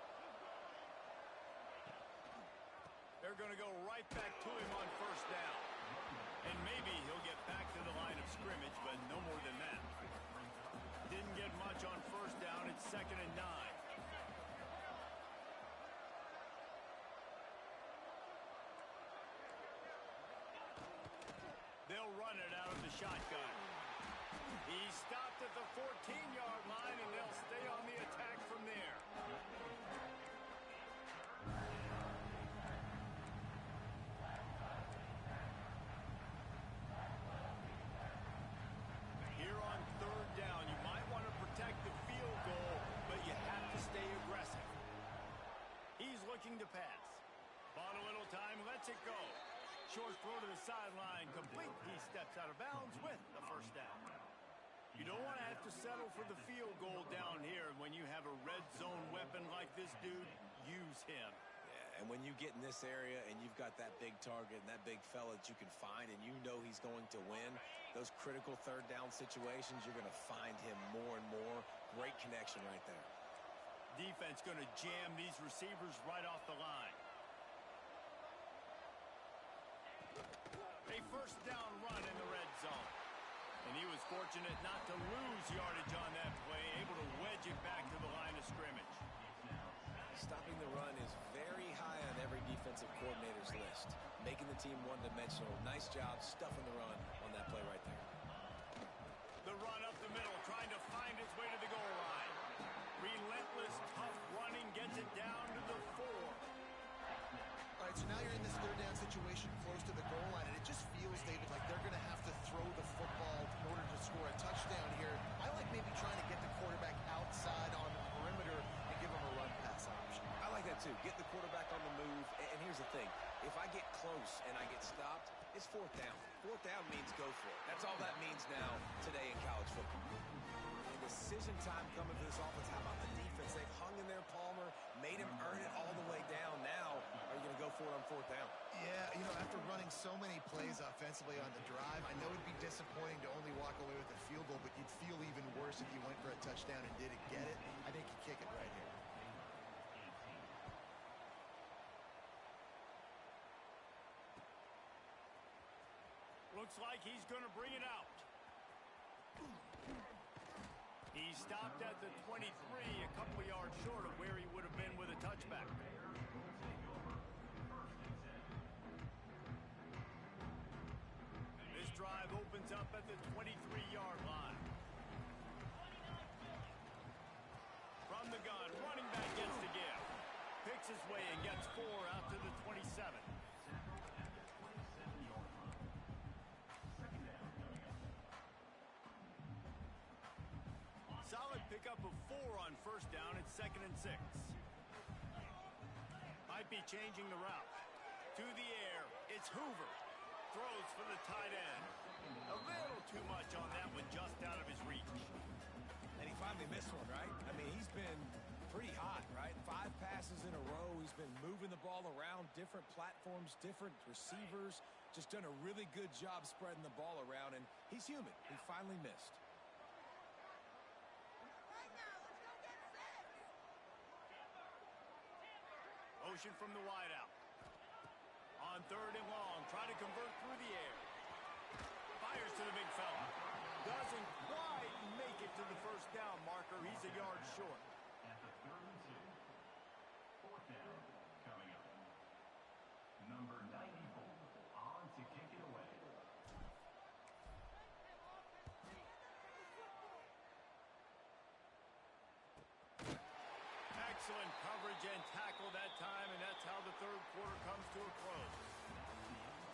They're going to go right back to him on first down. And maybe he'll get back to the line of scrimmage, but no more than that. Didn't get much on first down. It's 2nd and 9. They'll run it out of the shotgun. He stopped at the 14-yard line, and they'll stay on the attack from there. Here on 3rd down, you might want to protect the field goal, but you have to stay aggressive. He's looking to pass. Bought a little time, lets it go. Short throw to the sideline, complete. He steps out of bounds with the first down. You don't want to have to settle for the field goal down here. When you have a red zone weapon like this dude, use him. Yeah, and when you get in this area and you've got that big target and that big fella that you can find and you know he's going to win, those critical 3rd down situations, you're going to find him more and more. Great connection right there. Defense going to jam these receivers right off the line. A first down run in the red zone. And he was fortunate not to lose yardage on that play, able to wedge it back to the line of scrimmage. Stopping the run is very high on every defensive coordinator's list. Making the team one-dimensional. Nice job stuffing the run on that play right there. The run up the middle, trying to find its way to the goal line. Relentless, tough running, gets it down to the 4. All right, so now you're in this 3rd down situation close to the goal line, and it just feels, David, like they're going to have to throw the football in order to score a touchdown here. I like maybe trying to get the quarterback outside on the perimeter and give him a run-pass option. I like that too. Get the quarterback on the move. And here's the thing. If I get close and I get stopped, it's 4th down. 4th down means go for it. That's all that means now today in college football. And decision time coming for this offense. How about the defense? They've hung in there, Palmer, made him earn it all the way down. Now, are you going to go for it on 4th down? Yeah, after running so many plays offensively on the drive, I know it'd be disappointing to only walk away with a field goal, but you'd feel even worse if you went for a touchdown and didn't get it. I think you kick it right here. Looks like he's going to bring it out. He stopped at the 23, a couple yards short of where he would have been with a touchback. This drive opens up at the 23-yard line. From the gun, running back gets the give. Picks his way and gets 4 out to the 27. Solid pickup of 4 on first down. It's 2nd and 6. Might be changing the route. To the air, it's Hoover. Throws for the tight end. A little too much on that one, just out of his reach. And he finally missed one, right? I mean, he's been pretty hot, right? 5 passes in a row. He's been moving the ball around, different platforms, different receivers. Just done a really good job spreading the ball around, and he's human. He finally missed. Motion from the wideout. On 3rd and long, trying to convert through the air. Fires to the big fella. Doesn't quite make it to the first down marker. He's a yard short. At the 3rd and 2. 4th down coming up. Number 94 on to kick it away. Excellent coverage and tackle that time, and that's how the 3rd quarter comes to a close.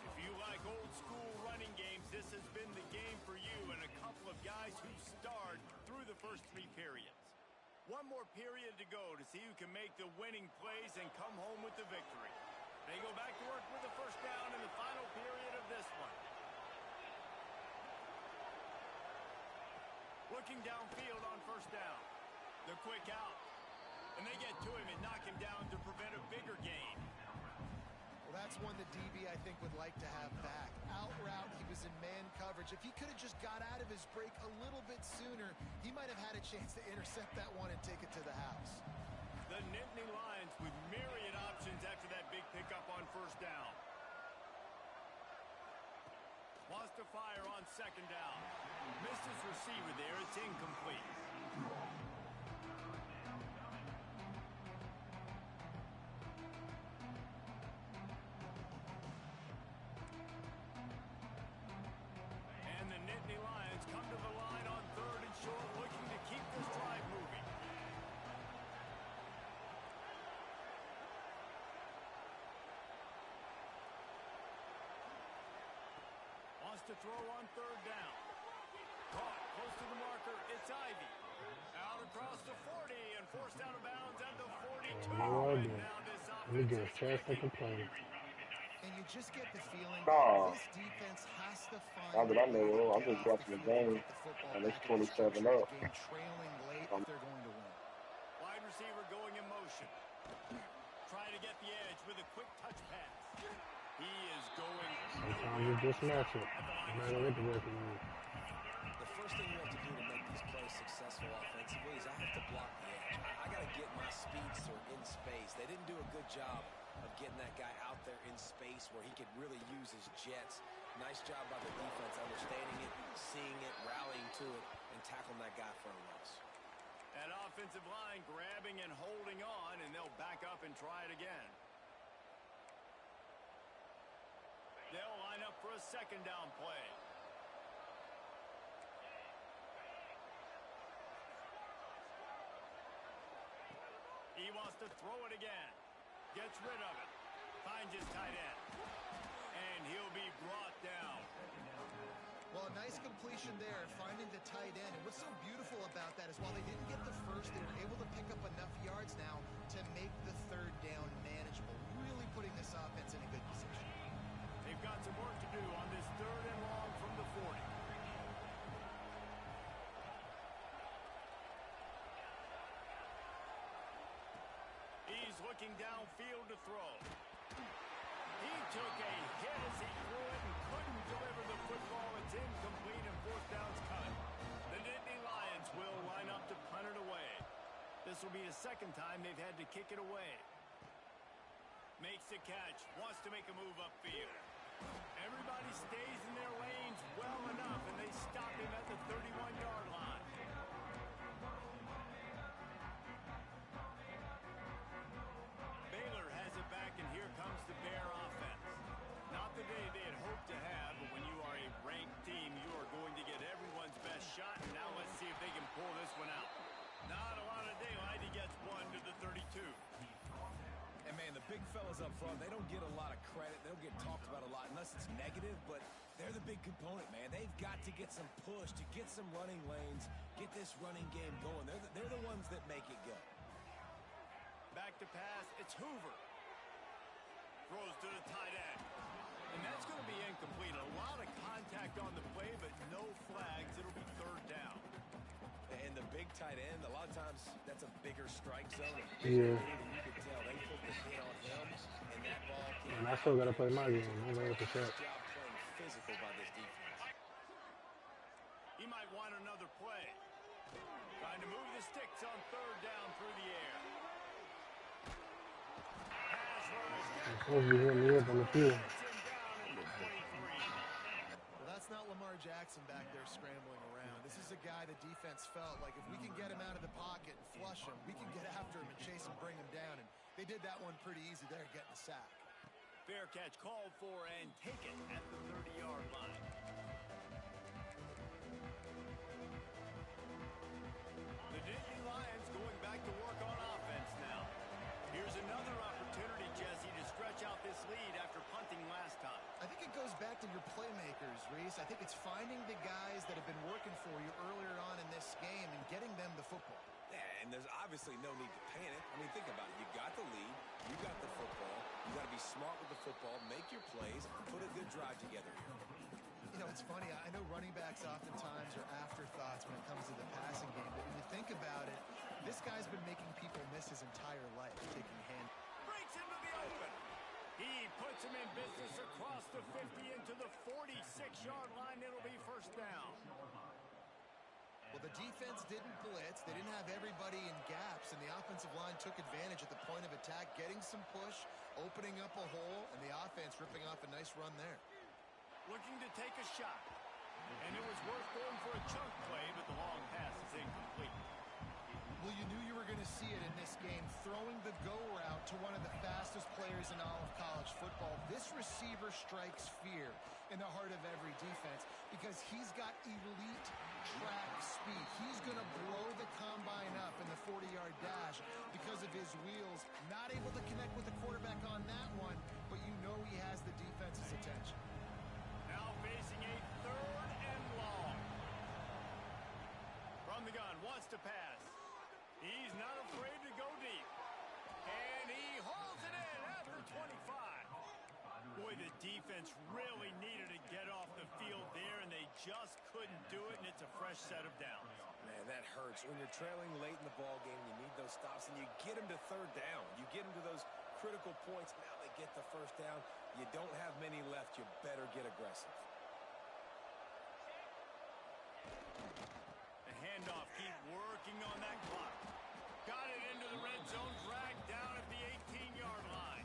If you like old school running games, this has been the game for you, and a couple of guys who starred through the first 3 periods. One more period to go to see who can make the winning plays and come home with the victory. They go back to work with the first down in the final period of this one. Looking downfield on first down. The quick out. And they get to him and knock him down to prevent a bigger gain. Well, that's one the DB, I think, would like to have back. Out route, he was in man coverage. If he could have just got out of his break a little bit sooner, he might have had a chance to intercept that one and take it to the house. The Nittany Lions with myriad options after that big pickup on first down. Wants to fire on second down. Missed his receiver there. It's incomplete. And the Nittany Lions come to the line on third and short, looking to keep this drive moving. Wants to throw on third down. Caught close to the marker. It's Ivy. Out across the 40 and forced out of bounds at the 42. And now this offense is kicking. And you just get the feeling Nah. this defense has to find Now that I a way know, to I'm get just off watching the field game, and put the football and it's back in the 27 structure of up. the game, trailing late if they're going to win. Wide receiver going in motion. Trying to get the edge with a quick touch pass. He is going. Sometimes you just match it. No matter what the record is. The first thing you have to do to make these plays successful offensively is I have to block the edge. I got to get my speedster in space. They didn't do a good job of getting that guy out there in space where he could really use his jets. Nice job by the defense understanding it, seeing it, rallying to it, and tackling that guy for a loss. That offensive line grabbing and holding on, and they'll back up and try it again. They'll line up for a second down play. He wants to throw it again. Gets rid of it. Finds his tight end. And he'll be brought down. Well, a nice completion there, finding the tight end. And what's so beautiful about that is while they didn't get the first, they were able to pick up enough yards now to make the third down manageable. Really putting this offense in a good position. They've got some work to do on this third and long from the 40. He's looking downfield to throw. He took a hit as he threw it and couldn't deliver the football. It's incomplete and fourth down's cut. The Nittany Lions will line up to punt it away. This will be the second time they've had to kick it away. Makes the catch. Wants to make a move upfield. Everybody stays in their lanes well enough, and they stop him at the 31-yard line. Baylor has it back, and here comes the Bear offense. Not the day they had hoped to have, but when you are a ranked team, you are going to get everyone's best shot, and now let's see if they can pull this one out. Not a lot of daylight. He gets one to the 32. And, man, the big fellas up front, they don't get a lot of credit. They don't get talked about a lot unless it's negative, but they're the big component, man. They've got to get some push, to get some running lanes, get this running game going. They're the ones that make it go. Back to pass. It's Hoover. Throws to the tight end. And that's going to be incomplete. A lot of contact on the play, but no flags. It'll be third down. And the big tight end, a lot of times that's a bigger strike zone. Yeah. You could tell they took the hit on him, and that ball came And I still got to play my game. I'm ready for Nice that. job playing physical by this defense. He might want another play. Trying to move the sticks on third down through the air. Pass rush. I'm supposed to be hitting me up on the field. Gets him down at the 23. Well, that's not Lamar Jackson back there scrambling around. This is a guy the defense felt like if we can get him out of the pocket and flush him, we can get after him and chase him, bring him down. And they did that one pretty easy there, getting the sack. Fair catch called for and taken at the 30-yard line. The Nittany Lions going back to work on offense now. Here's another opportunity, Jesse, to stretch out this lead after punting last time. I think it goes back to your playmakers, Reese. I think it's finding the guys that have been working for you earlier on in this game and getting them the football. Yeah, and there's obviously no need to panic. I mean, think about it. You got the lead. You got the football. You got to be smart with the football, make your plays, put a good drive together here. You know, it's funny. I know running backs oftentimes are afterthoughts when it comes to the passing game, but when you think about it, this guy's been making people miss his entire life, taking hand. Breaks into the open. He puts him in business across the 50 into the 46-yard line. It'll be first down. Well, the defense didn't blitz. They didn't have everybody in gaps, and the offensive line took advantage at the point of attack, getting some push, opening up a hole, and the offense ripping off a nice run there. Looking to take a shot. And it was worth going for a chunk play, but the long pass is incomplete. Well, you knew you were going to see it in this game, throwing the go route to one of the fastest players in all of college football. This receiver strikes fear in the heart of every defense because he's got elite track speed. He's going to blow the combine up in the 40-yard dash because of his wheels. Not able to connect with the quarterback on that one, but you know he has the defense's attention. Now facing a third and long. From the gun, wants to pass. He's not afraid to go deep. And he hauls it in at the 25. Boy, the defense really needed to get off the field there, and they just couldn't do it, and it's a fresh set of downs. Man, that hurts. When you're trailing late in the ball game, you need those stops, and you get them to third down. You get them to those critical points. Now they get the first down. You don't have many left. You better get aggressive. The handoff, keep working on that clock. Got it into the red zone, dragged down at the 18-yard line.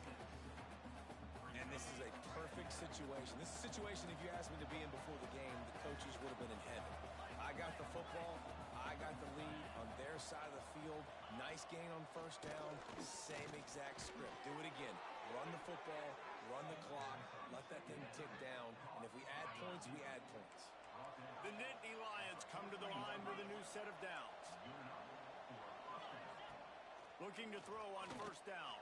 And this is a perfect situation. This is a situation, if you asked me to be in before the game, the coaches would have been in heaven. I got the football. I got the lead on their side of the field. Nice gain on first down. Same exact script. Do it again. Run the football, run the clock, let that thing tick down. And if we add points, we add points. The Nittany Lions come to the line with a new set of downs. Looking to throw on first down.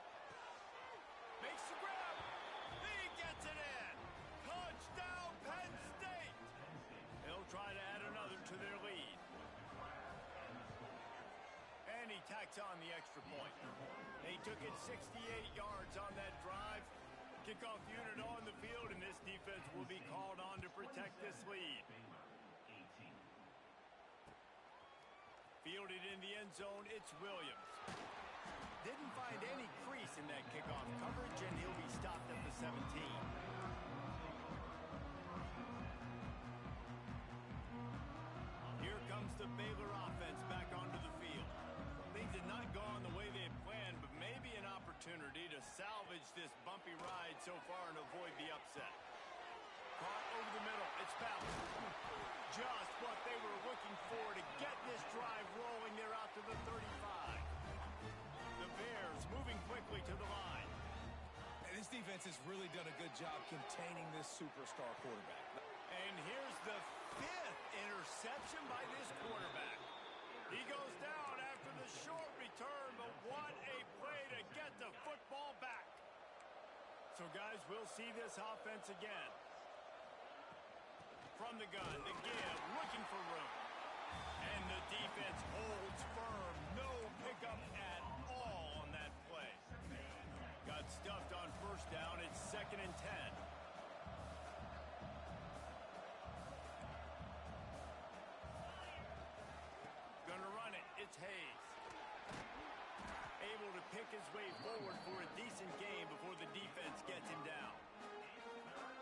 Makes the grab. He gets it in. Touchdown, Penn State. They'll try to add another to their lead. And he tacks on the extra point. They took it 68 yards on that drive. Kickoff unit on the field, and this defense will be called on to protect this lead. Fielded in the end zone, it's Williams. Didn't find any crease in that kickoff coverage, and he'll be stopped at the 17. Here comes the Baylor offense back onto the field. Things had not gone the way they had planned, but maybe an opportunity to salvage this bumpy ride so far and avoid the upset. Caught over the middle. It's bounced. Just what they were looking for to get this drive rolling. They're out to the 35. The Bears moving quickly to the line. And this defense has really done a good job containing this superstar quarterback. And here's the 5th interception by this quarterback. He goes down after the short return, but what a play to get the football back. So, guys, we'll see this offense again. From the gun, the give, looking for room. And the defense holds firm. No pickup at all on that play. Got stuffed on first down. It's 2nd and 10. Gonna run it. It's Hayes. Able to pick his way forward for a decent game before the defense gets him down.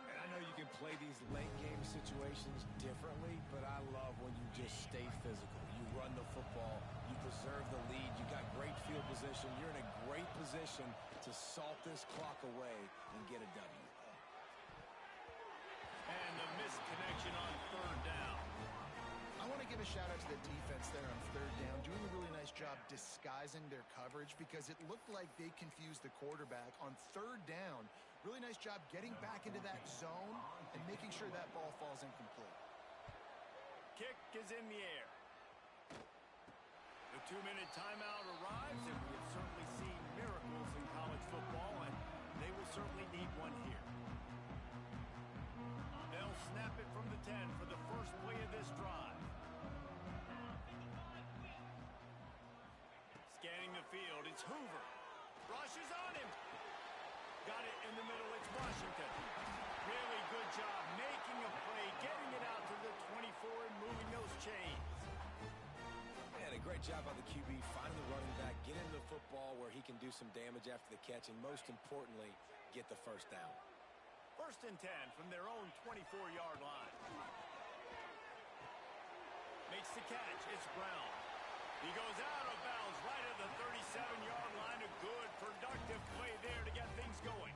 And I know you can play these late game situations differently, but I love when you just stay physical. You run the football, you preserve the lead, you got great field position. You're in a great position to salt this clock away and get a W. And the missed connection on third down. I want to give a shout out to the defense there on third down, doing a really nice job disguising their coverage because it looked like they confused the quarterback on third down. Really nice job getting back into that zone and making sure that ball falls incomplete. Kick is in the air. The 2-minute timeout arrives, and we have certainly seen miracles in college football, and they will certainly need one here. They'll snap it from the 10 for the first play of this drive. Scanning the field, it's Hoover. Rushes on him. Got it in the middle, it's Washington. Really good job making a play, getting it out to the 24 and moving those chains. And a great job by the QB finding the running back, get into the football where he can do some damage after the catch, and most importantly, get the first down. 1st and 10 from their own 24-yard line. Makes the catch, it's Brown. He goes out of bounds right at the 37-yard line. A good, productive play there to get things going.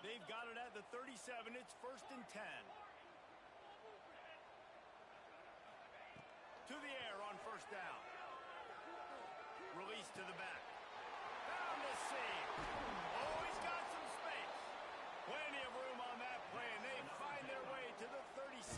They've got it at the 37. It's 1st and 10. To the air on 1st down. Release to the back. Found the seam. Oh, he's got some space. Plenty of room on that play, and they find their way to the 36.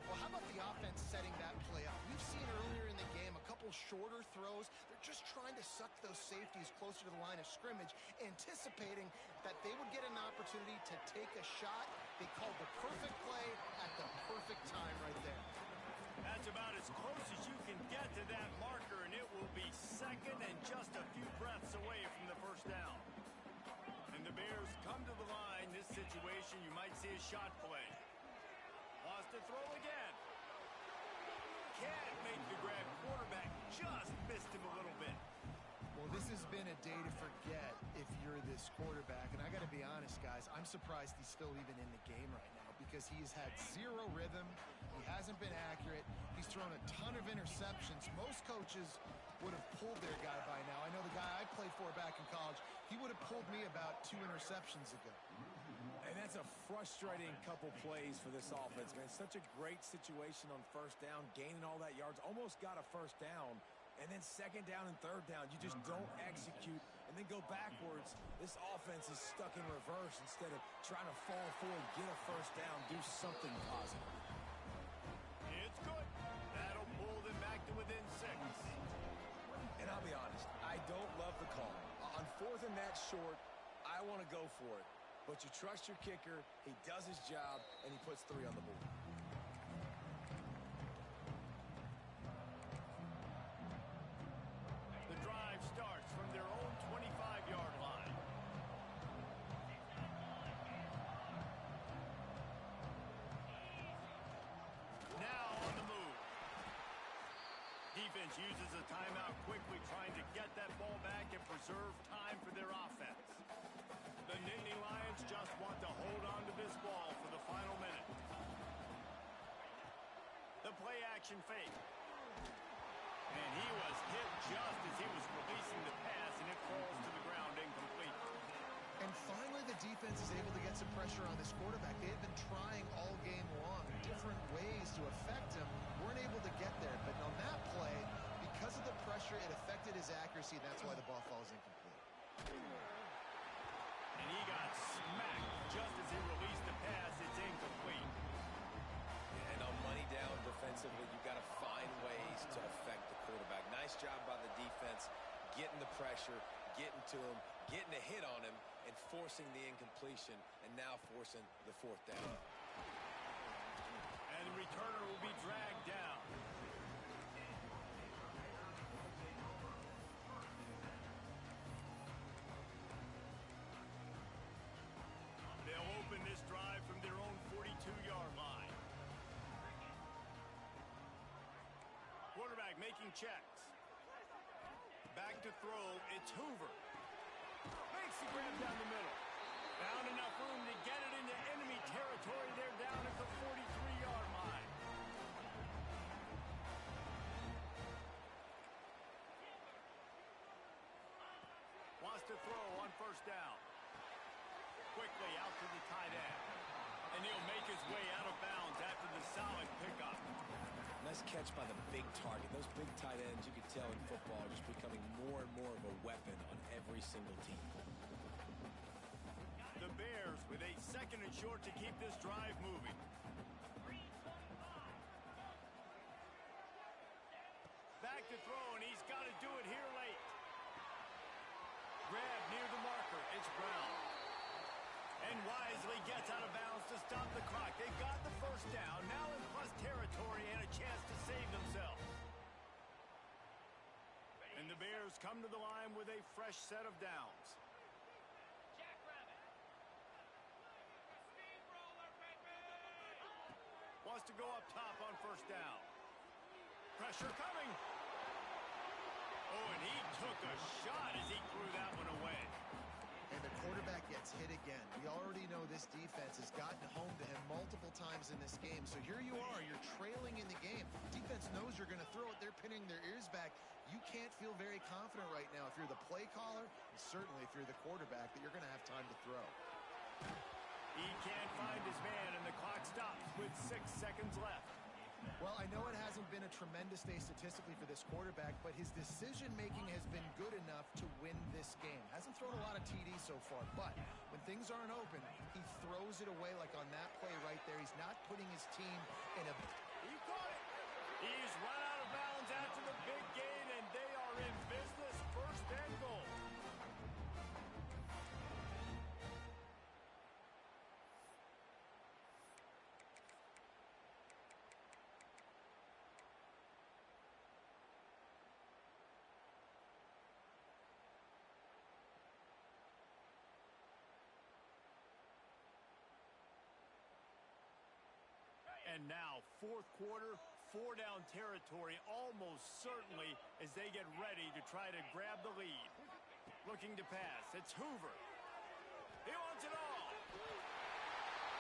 Well, how about the offense setting that play up? We've seen earlier in the game a couple shorter throws. They're just trying to suck those safeties closer to the line of scrimmage, anticipating that they would get an opportunity to take a shot. They called the perfect play at the perfect time right there. That's about as close as you can get to that marker, and it will be 2nd and just a few breaths away from the 1st down. And the Bears come to the line. This situation, you might see a shot play. Wants to throw again. Can't make the grab. Quarterback just missed him a little bit. Well, this has been a day to forget if you're this quarterback. And I got to be honest, guys, I'm surprised he's still even in the game right now because he's had zero rhythm. He hasn't been accurate. He's thrown a ton of interceptions. Most coaches would have pulled their guy by now. I know the guy I played for back in college, he would have pulled me about 2 interceptions ago. And that's a frustrating couple plays for this offense, man. Such a great situation on 1st down, gaining all that yards, almost got a 1st down. And then 2nd down and 3rd down, you just don't execute and then go backwards. This offense is stuck in reverse instead of trying to fall forward, get a 1st down, do something positive. It's good. That'll pull them back to within 6. And I'll be honest, I don't love the call. On 4th and that short, I want to go for it. But you trust your kicker, he does his job, and he puts 3 on the board. The drive starts from their own 25-yard line. Now on the move. Defense uses a timeout quickly, trying to get that ball back and preserve time for their offense. The Nittany Lions just want to hold on to this ball for the final minute. The play-action fake. And he was hit just as he was releasing the pass, and it falls to the ground incomplete. And finally, the defense is able to get some pressure on this quarterback. They have been trying all game long, different ways to affect him. Weren't able to get there. But on that play, because of the pressure, it affected his accuracy, and that's why the ball falls incomplete. And he got smacked just as he released the pass. It's incomplete. And on money down defensively, you've got to find ways to affect the quarterback. Nice job by the defense, getting the pressure, getting to him, getting a hit on him, and forcing the incompletion, and now forcing the 4th down. And the returner will be dragged down. They'll open this drive from their own 42-yard line. Quarterback making checks. Back to throw, it's Hoover. Makes the grab down the middle. Found enough room to get it into enemy territory. They're down at the 43-yard line. Wants to throw on 1st down. Quickly out to the tight end. And he'll make his way out of bounds after the solid pickup. Nice catch by the big target. Those big tight ends, you can tell in football, are just becoming more and more of a weapon on every single team. The Bears with a 2nd and short to keep this drive moving. Back to throw, and he's got to do it here late. Grab near the marker. It's Brown. And wisely gets out of bounds to stop the clock. They got the first down, now in plus territory and a chance to save themselves. And the Bears come to the line with a fresh set of downs. Wants to go up top on first down. Pressure coming. Oh, and he took a shot as he threw that one away. And the quarterback gets hit again. We already know this defense has gotten home to him multiple times in this game. So here you are, you're trailing in the game. Defense knows you're going to throw it. They're pinning their ears back. You can't feel very confident right now if you're the play caller, and certainly if you're the quarterback, that you're going to have time to throw. He can't find his man, and the clock stops with 6 seconds left. Well, I know it hasn't been a tremendous day statistically for this quarterback, but his decision-making has been good enough to win this game. Hasn't thrown a lot of TDs so far, but when things aren't open, he throws it away like on that play right there. He's not putting his team in a... He caught it. He's run out of bounds after the big gain, and they are in business. First and goal. And now, fourth quarter, 4-down territory almost certainly as they get ready to try to grab the lead. Looking to pass. It's Hoover. He wants it all.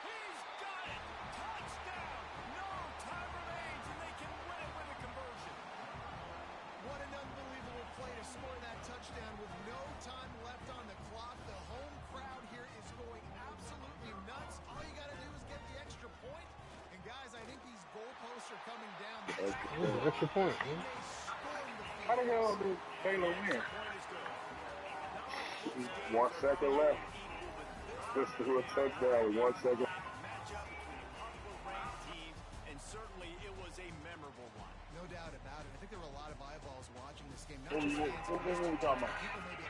He's got it. Touchdown. No time remains, and they can win it with a conversion. What an unbelievable play to score that touchdown with no time left on the clock. The home crowd here is going absolutely nuts. All you got to do is get the extra point. And guys, I think these goalposts are coming down. Yeah, extra point, man. How the hell did Taylor win? 1 second left. Just threw a touchdown with 1 second. Matchup between a couple of ranked teams, and certainly it was a memorable one. No doubt about it. I think there were a lot of eyeballs watching this game. Not What just we fans, talking about? people maybe